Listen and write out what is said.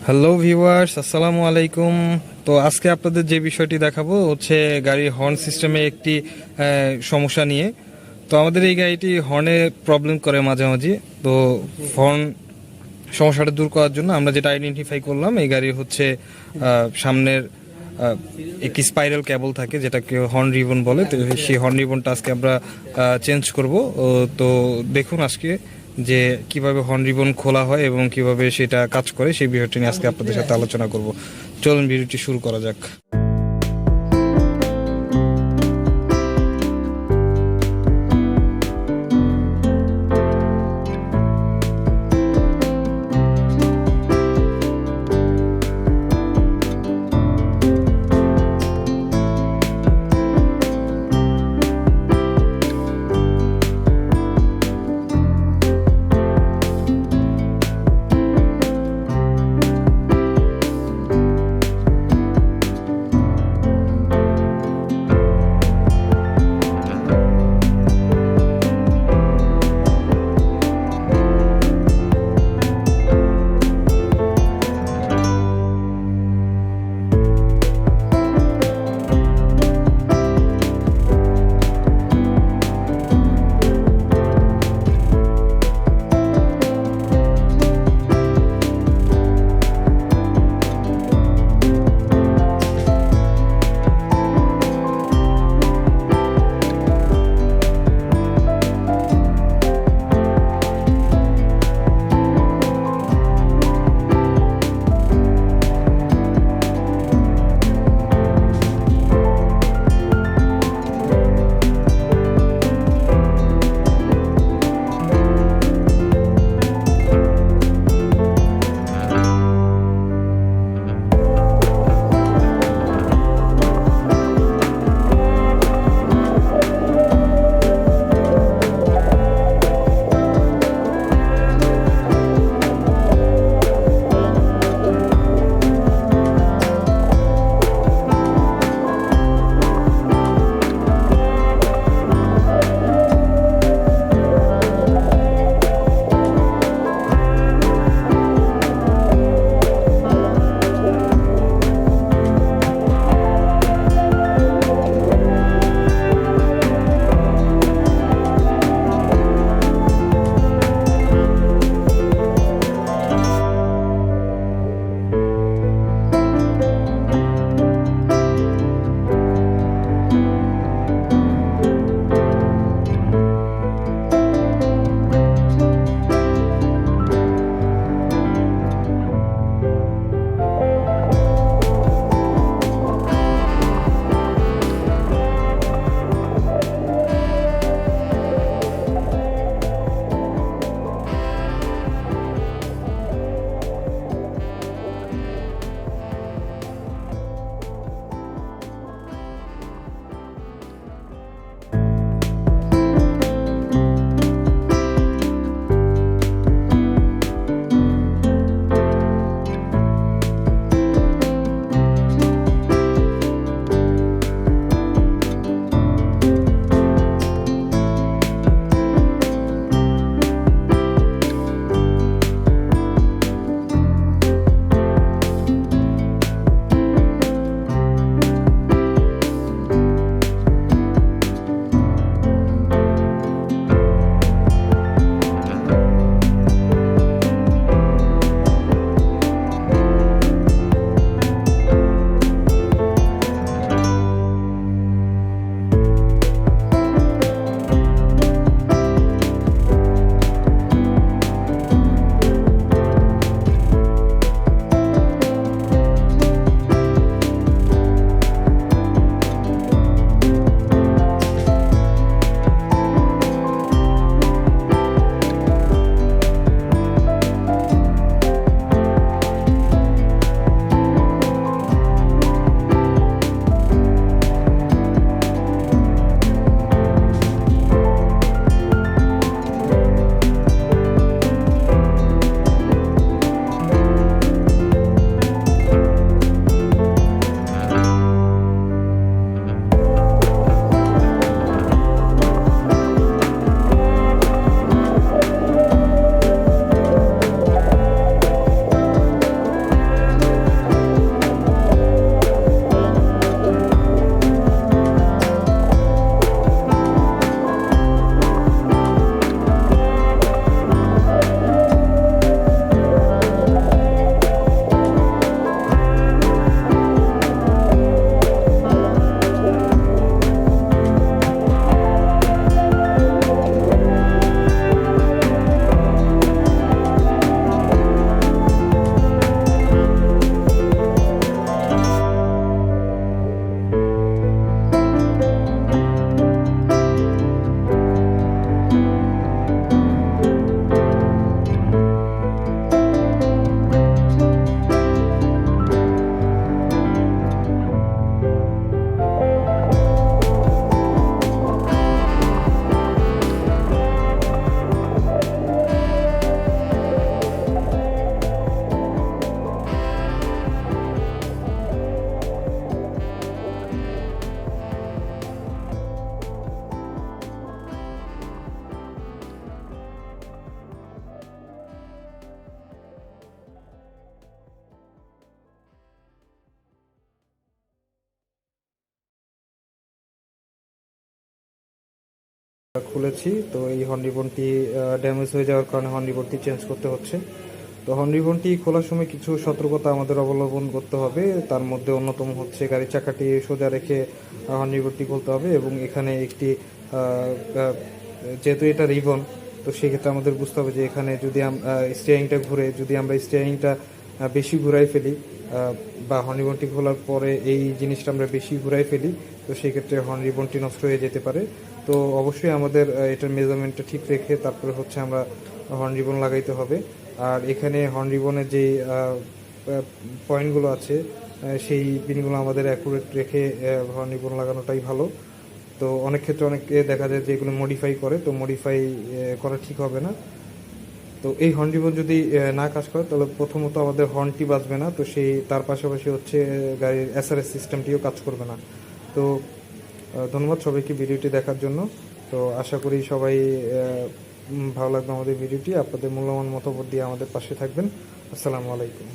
Hello viewers, আসসালামু আলাইকুম। তো আজকে আপনাদের যে বিষয়টি দেখাবো হচ্ছে গাড়ির হর্ন সিস্টেমে একটি সমস্যা নিয়ে। তো আমাদের এই গাড়িটি হর্নে প্রবলেম করে মাঝে মাঝে। তো হর্ন সমস্যাটা দূর করার জন্য আমরা যেটা আইডেন্টিফাই করলাম, এই গাড়ির হচ্ছে সামনের একটি স্পাইরাল কেবল থাকে যেটাকে হর্ন রিবন বলে। তো সেই হর্ন রিবনটা আজকে আমরা চেঞ্জ করব। তো দেখুন আজকে যে কিভাবে হর্ন রিবন খোলা হয় এবং কিভাবে সেটা কাজ করে সেই বিষয়টি নিয়ে আজকে আপনাদের সাথে আলোচনা করব। চলুন ভিডিওটি শুরু করা যাক। খুলেছি। তো এই হর্ন রিবনটি ড্যামেজ হয়ে যাওয়ার কারণে হর্ন রিবনটি চেঞ্জ করতে হচ্ছে। তো হর্ন রিবনটি খোলার সময় কিছু সতর্কতা আমাদের অবলম্বন করতে হবে। তার মধ্যে অন্যতম হচ্ছে গাড়ির চাকাটি সোজা রেখে হর্ন রিবনটি খুলতে হবে, এবং এখানে একটি যেহেতু এটা রিবন, তো সেক্ষেত্রে আমাদের বুঝতে হবে যে এখানে যদি স্টিয়ারিংটা ঘুরে, যদি আমরা স্টিয়ারিংটা বেশি ঘুরাই ফেলি বা হর্ন রিবনটি খোলার পরে এই জিনিসটা আমরা বেশি ঘুরাই ফেলি, তো সেক্ষেত্রে হর্ন রিবনটি নষ্ট হয়ে যেতে পারে। তো অবশ্যই আমাদের এটার মেজারমেন্টটা ঠিক রেখে তারপরে হচ্ছে আমরা হর্ন রিবন লাগাইতে হবে। আর এখানে হর্ন রিবনের যে পয়েন্টগুলো আছে সেই পিনগুলো আমাদের অ্যাকুরেট রেখে হর্ন রিবন লাগানোটাই ভালো। তো অনেক ক্ষেত্রে অনেকে দেখা যায় যে এগুলো মডিফাই করে, তো মডিফাই করা ঠিক হবে না। তো এই হর্ন রিবন যদি না কাজ করে তাহলে প্রথমত আমাদের হর্নটি বাজবে না, তো সেই তার পাশাপাশি হচ্ছে গাড়ির এসআরএস সিস্টেমটিও কাজ করবে না। তো ধন্যবাদ সবাইকে ভিডিওটি দেখার জন্য। তো আশা করি সবাই ভালো লাগবে আমাদের ভিডিওটি। আপনাদের মূল্যবান মতামত দিয়ে আমাদের পাশে থাকবেন। আসসালামু আলাইকুম।